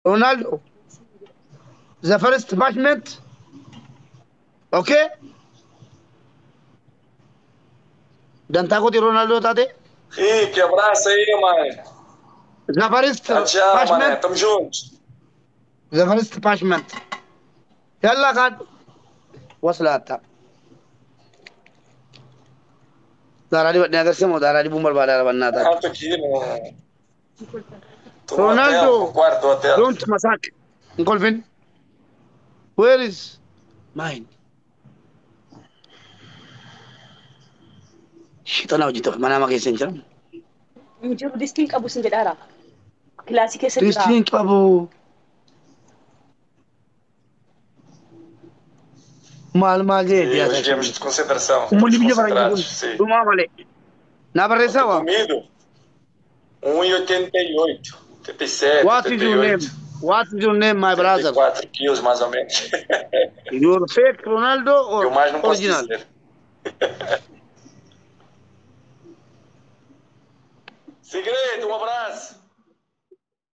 Ronaldo, the first batchment. Okay? Dantaco di Ronaldo tate. Rick, abraço aí, mano. The first Tchau, tchau, mané. batchment. Tamo junto. The first batchment. يلا قاعد وصلت دارالي بدنا اگر سمو دارالي بومر بدار بناتا Ah, tô aqui no hotel, no رونالدو quarto do hotel. don't مساك نقول فين where is mine شيطان وجهته ما ما كيسن جرم Injiru distiin qabu sin jedhaara. Kilaasii keessa jira. تستين ابو مال جيد E يا hoje viemos ساكن de concentração. مولي Estamos بيجي فرق concentrados. يقول Sim. دوما مالي نابر Ontem سوا comido 1,88, 87, what is your name 88, what is your name my brother 84 quilos mais ou menos. your fake Ronaldo or Eu mais não posso original dizer. Segredo, um abraço.